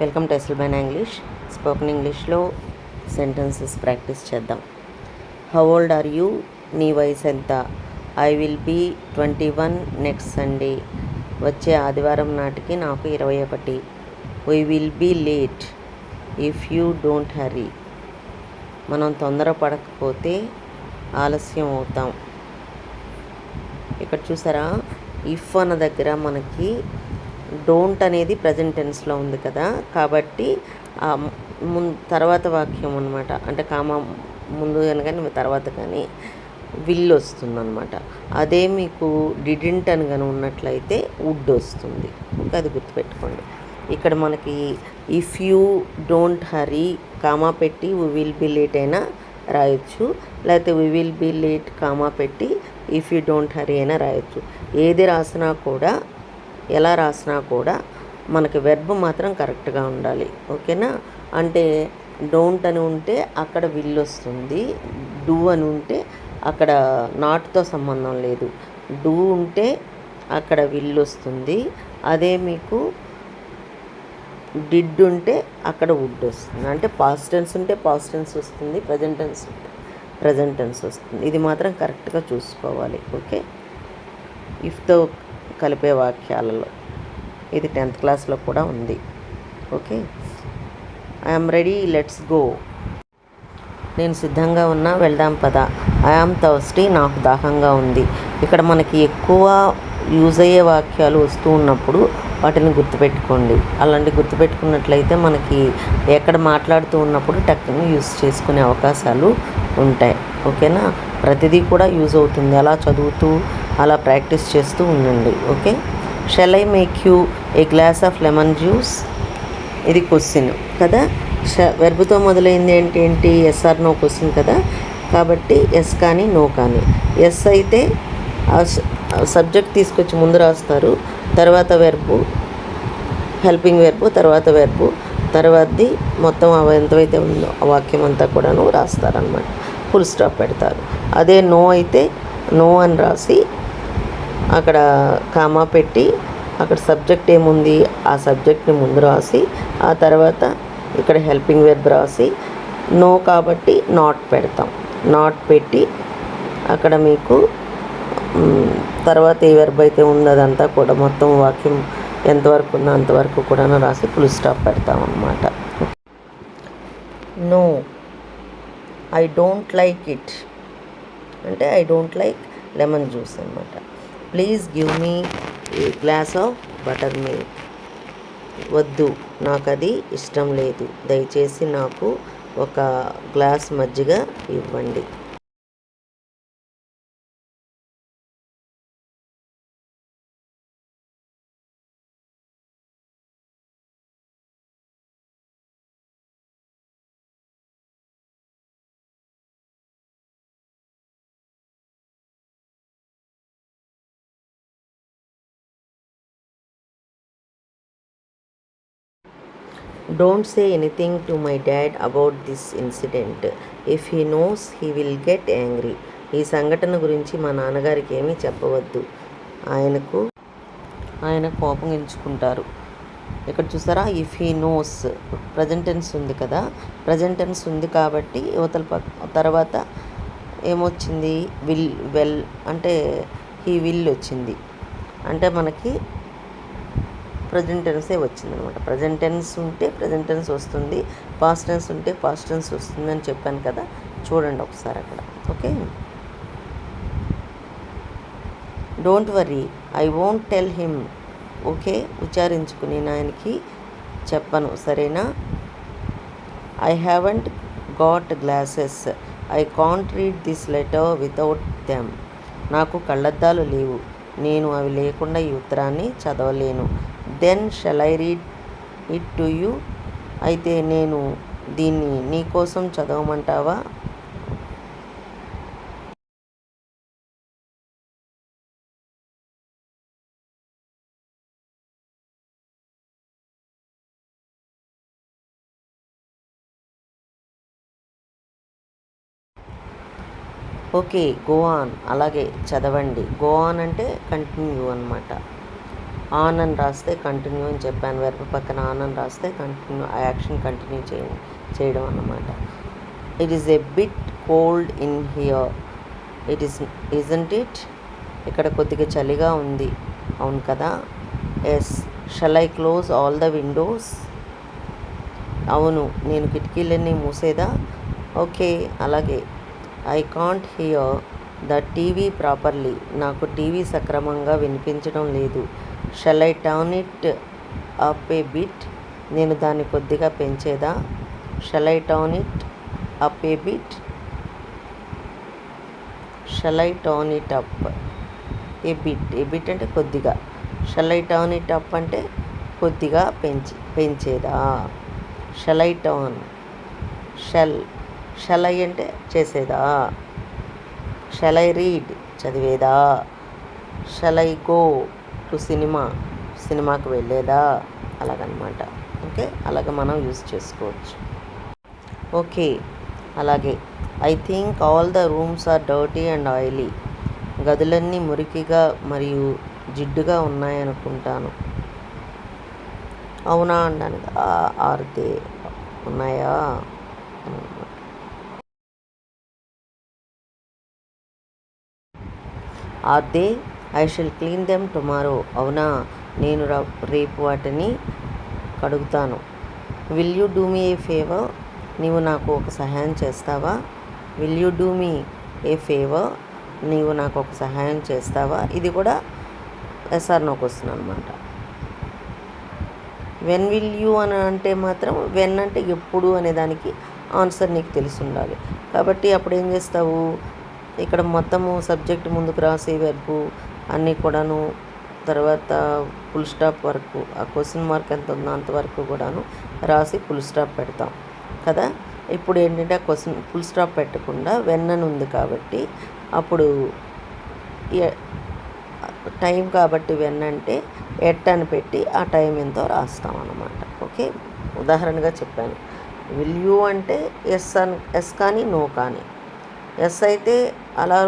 Welcome to ఎస్ఎల్బైన్ English. Spoken ఇంగ్లీష్లో sentences practice చేద్దాం. How old are you? నీ వయసు ఎంత? I will be 21 next Sunday. వచ్చే ఆదివారం నాటికి నాకు 21. We will be late if you don't hurry. మనం తొందరపడకపోతే ఆలస్యం అవుతాం. ఇక్కడ చూసారా, ఇఫ్ అన్న దగ్గర మనకి డోంట్ అనేది ప్రజెంట్ టెన్స్లో ఉంది కదా, కాబట్టి తర్వాత వాక్యం అనమాట, అంటే కామా ముందు కానీ తర్వాత కానీ విల్ వస్తుందన్నమాట. అదే మీకు డిడింట్ అని కానీ ఉన్నట్లయితే వుడ్ వస్తుంది. అది గుర్తుపెట్టుకోండి. ఇక్కడ మనకి if you don't hurry comma పెట్టి వి విల్ బి లేట్ అయినా రాయొచ్చు, లేకపోతే we will be late comma పెట్టి ఇఫ్ యూ డోంట్ హరీ అయినా రాయొచ్చు. ఏది రాసినా కూడా, ఎలా రాసినా కూడా మనకి వెర్బ్ మాత్రం కరెక్ట్గా ఉండాలి. ఓకేనా? అంటే డోంట్ అని ఉంటే అక్కడ విల్ వస్తుంది, డూ అని ఉంటే అక్కడ నాట్తో సంబంధం లేదు. డూ ఉంటే అక్కడ విల్ వస్తుంది, అదే మీకు డిడ్ ఉంటే అక్కడ వుడ్ వస్తుంది. అంటే పాస్ట్ టెన్స్ ఉంటే పాస్ట్ టెన్స్ వస్తుంది, ప్రజెంట్ టెన్స్ ఉంటే ప్రజెంట్ టెన్స్ వస్తుంది. ఇది మాత్రం కరెక్ట్గా చూసుకోవాలి. ఓకే, ఇఫ్తో కలిపే వాక్యాలలో ఇది 10th క్లాస్లో కూడా ఉంది. Okay, I'm ready, let's go. నేను సిద్ధంగా ఉన్నా, వెళ్దాం పద. ఐఆమ్ థర్స్టీ, నాకు దాహంగా ఉంది. ఇక్కడ మనకి ఎక్కువ యూజ్ అయ్యే వాక్యాలు వస్తూ ఉన్నప్పుడు వాటిని గుర్తుపెట్టుకోండి. అలాంటి గుర్తుపెట్టుకున్నట్లయితే మనకి ఎక్కడ మాట్లాడుతూ ఉన్నప్పుడు టక్కుని యూజ్ చేసుకునే అవకాశాలు ఉంటాయి. ఓకేనా? ప్రతిదీ కూడా యూజ్ అవుతుంది. అలా చదువుతూ అలా ప్రాక్టీస్ చేస్తూ ఉండండి. Okay, shall I make you A glass of lemon juice? ఇది క్వశ్చన్ కదా, వెర్బ్తో మొదలైంది ఏంటి? ఎస్ ఆర్ నో క్వశ్చన్ కదా, కాబట్టి ఎస్ కానీ నో కానీ. ఎస్ అయితే సబ్జెక్ట్ తీసుకొచ్చి ముందు రాస్తారు, తర్వాత వెర్బు, హెల్పింగ్ వెర్బు, తర్వాత వెర్బు, తర్వాతది మొత్తం ఎంతవైతే ఉందో ఆ వాక్యం అంతా కూడాను రాస్తారనమాట. ఫుల్ స్టాప్ పెడతారు. అదే నో అయితే నో అని రాసి అక్కడ కామా పెట్టి అక్కడ సబ్జెక్ట్ ఏముంది ఆ సబ్జెక్ట్ని ముందు రాసి ఆ తర్వాత ఇక్కడ హెల్పింగ్ వెర్బ్ రాసి నో కాబట్టి నాట్ పెడతాం. నాట్ పెట్టి అక్కడ మీకు తర్వాత ఏ వెర్బ్ అయితే ఉందో అదంతా కూడా మొత్తం వాక్యం ఎంతవరకు ఉందో అంతవరకు కూడా రాసి ఫుల్ స్టాప్ పెడతాం అన్నమాట. No, I don't like it అంటే I don't like lemon juice అనమాట. Please give me a glass of buttermilk. వద్దు, నాకు అది ఇష్టం లేదు, దయచేసి నాకు ఒక గ్లాస్ మజ్జిగ ఇవ్వండి. Don't say anything to my dad about this incident. If he knows, he will get angry. ఈ సంఘటన గురించి మా నాన్నగారికి ఏమీ చెప్పవద్దు, ఆయన కోపగించుకుంటారు. ఇక్కడ చూసారా, if he knows present tense ఉంది కదా, ప్రజెంట్ టెన్స్ ఉంది కాబట్టి తర్వాత ఏమొచ్చింది? వెల్ అంటే హీ విల్ వచ్చింది, అంటే మనకి ప్రజెంట్ టెన్సే వచ్చిందనమాట. ప్రజెంట్ టెన్స్ ఉంటే ప్రజెంట్ టెన్స్ వస్తుంది, పాస్ట్ టెన్స్ ఉంటే పాస్ట్ టెన్స్ వస్తుంది అని చెప్పాను కదా, చూడండి ఒకసారి అక్కడ. Okay, don't worry, I won't tell him. Okay, ఉచ్చారించుకుని నేను ఆయనకి చెప్పను, సరేనా? I haven't got glasses, I can't read this letter without them. నాకు కళ్ళద్దాలు లేవు, నేను అవి లేకుండా ఈ ఉత్తరాన్ని చదవలేను. Then shall I read it to you? అయితే నేను దీన్ని నీ కోసం చదవమంటావా? ఓకే, గో ఆన్, అలాగే చదవండి. గో ఆన్ అంటే కంటిన్యూ అనమాట. ఆన్ అని రాస్తే కంటిన్యూ అని చెప్పాను. వెర్బ్ పక్కన ఆన్ అని రాస్తే కంటిన్యూ, ఆ యాక్షన్ కంటిన్యూ చేయడం అన్నమాట. It is a bit cold in here. It is isn't it. ఇక్కడ కొద్దిగా చలిగా ఉంది, అవును కదా. Yes. Shall I close all the windows. అవును, నేను కిటికీలన్నీ మూసేదా. ఓకే, అలాగే. I can't hear the TV properly. నాకు టీవీ సక్రమంగా వినిపించడం లేదు. Shall I turn it up a bit. నేను దాన్ని కొద్దిగా పెంచేదా. Shall I turn it up a bit. Shall I turn it up a bit. A bit అంటే కొద్దిగా. Shall I turn it up అంటే కొద్దిగా పెంచేదా. Shall I turn. Shall I అంటే చేసేదా. షల్ ఐ రీడ్ చదివేదా. షల్ ఐ గో టు సినిమాకి వెళ్ళేదా. అలాగనమాట. ఓకే, అలాగే మనం యూజ్ చేసుకోవచ్చు. ఓకే, అలాగే. I think all the rooms are dirty and oily. గదులన్నీ మురికిగా మరియు జిడ్డుగా ఉన్నాయనుకుంటాను. అవునా అనడానికి ఆర్దే ఉన్నాయా. Are they. I shall clean them tomorrow. అవునా, నేను రేపు వాటిని కడుగుతాను. Will you do me a favour. నీవు నాకు ఒక సహాయం చేస్తావా. Will you do me a favour. నీవు నాకు ఒక సహాయం చేస్తావా. ఇది కూడా ఎస్ఆర్ నో క్వశ్చన్ అనమాట. వెన్ విల్ యూ అని అంటే మాత్రం, వెన్ అంటే ఎప్పుడు అనే దానికి ఆన్సర్ నీకు తెలిసి ఉండాలి. కాబట్టి అప్పుడు ఏం చేస్తావు, ఇక్కడ మొత్తము సబ్జెక్ట్ ముందుకు రాసి వెర్బు అన్నీ కూడాను, తర్వాత ఫుల్ స్టాప్ వరకు, ఆ క్వశ్చన్ మార్క్ ఎంత ఉందో అంతవరకు కూడాను రాసి ఫుల్ స్టాప్ పెడతాం కదా. ఇప్పుడు ఏంటంటే ఆ క్వశ్చన్ ఫుల్ స్టాప్ పెట్టకుండా వెన్ అని ఉంది కాబట్టి అప్పుడు టైం కాబట్టి వెన్ అంటే ఎట్ అని పెట్టి ఆ టైం ఎంతో రాస్తాం అన్నమాట. ఓకే, ఉదాహరణగా చెప్పాను. విల్ యూ అంటే ఎస్ కానీ నో కానీ. ఎస్ అయితే అలా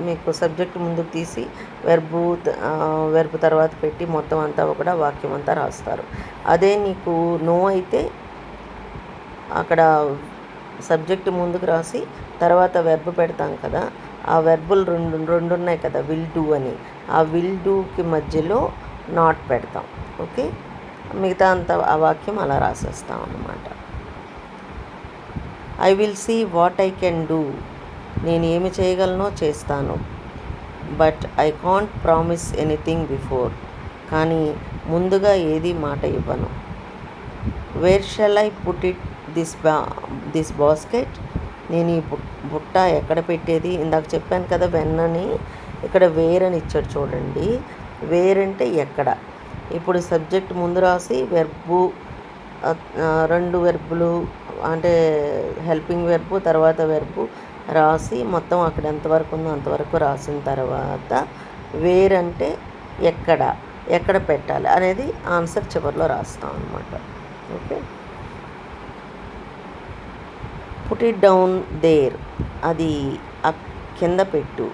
మీకు సబ్జెక్ట్ ముందుకు తీసి వెర్బు తర్వాత పెట్టి మొత్తం అంతా కూడా వాక్యం అంతా రాస్తారు. అదే నీకు నో అయితే అక్కడ సబ్జెక్ట్ ముందుకు రాసి తర్వాత వెర్బ్ పెడతాం కదా. ఆ వెర్బులు రెండు ఉన్నాయి కదా, విల్ డూ అని. ఆ విల్ డూకి మధ్యలో నాట్ పెడతాం. ఓకే, మిగతా అంతా ఆ వాక్యం అలా రాసేస్తాం అన్నమాట. I will see what I can do. నేను ఏమి చేయగలనో చేస్తాను. But I can't promise anything before. కానీ ముందుగా ఏది మాట ఇవ్వను. Where shall I put it this basket. నేను ఈ బుట్ట ఎక్కడ పెట్టేది. ఇందాక చెప్పాను కదా వెన్ అని, ఇక్కడ వేర్ అని ఇచ్చాడు చూడండి. వేర్ అంటే ఎక్కడ. ఇప్పుడు సబ్జెక్ట్ ముందు రాసి వెర్బు, రెండు వెర్బులు అంటే హెల్పింగ్ వెర్బు తర్వాత వెర్బు రాసి మొత్తం అక్కడ ఎంతవరకు ఉందో అంతవరకు రాసిన తర్వాత వేర్ అంటే ఎక్కడ పెట్టాలి అనేది ఆన్సర్ చివరిలో రాస్తాం అన్నమాట. Okay, put it down there. అది కింద పెట్టు.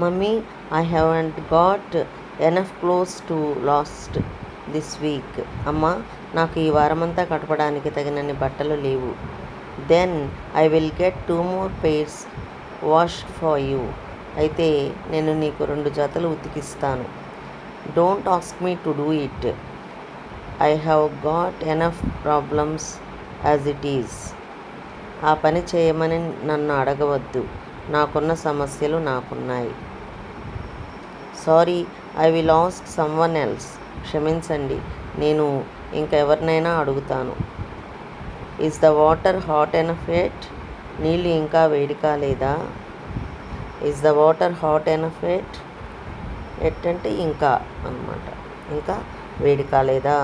Mummy, I haven't got enough clothes to last this week. అమ్మ, నాకు ఈ వారమంతా గడపడానికి తగినన్ని బట్టలు లేవు. Then I will get 2 more pairs washed for you. అయితే నేను నీకు 2 జతలు ఉతికిస్తాను. Don't ask me to do it. I have got enough problems as it is. ఆ పని చేయమని నన్ను అడగవద్దు, నాకున్న సమస్యలు నాకున్నాయి. Sorry, I will ask someone else. క్షమించండి, నేను ఇంకెవరినైనా అడుగుతాను. Is the water hot enough at. నీళ్ళు ఇంకా వేడి కాలేదా. Is the water hot enough at. At అంటే ఇంకా అన్నమాట, ఇంకా వేడి కాలేదా?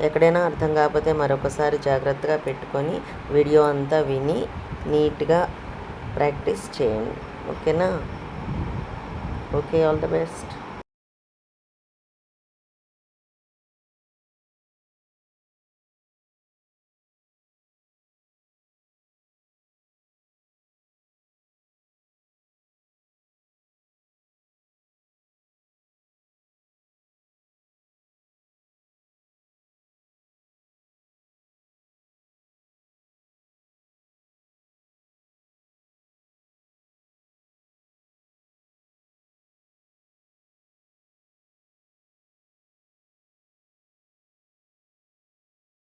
ఎక్కడైనా అర్థం కాకపోతే మరొకసారి జాగ్రత్తగా పెట్టుకొని వీడియో అంతా విని నీట్గా ప్రాక్టీస్ చేయండి. ఓకేనా? Okay, all the best.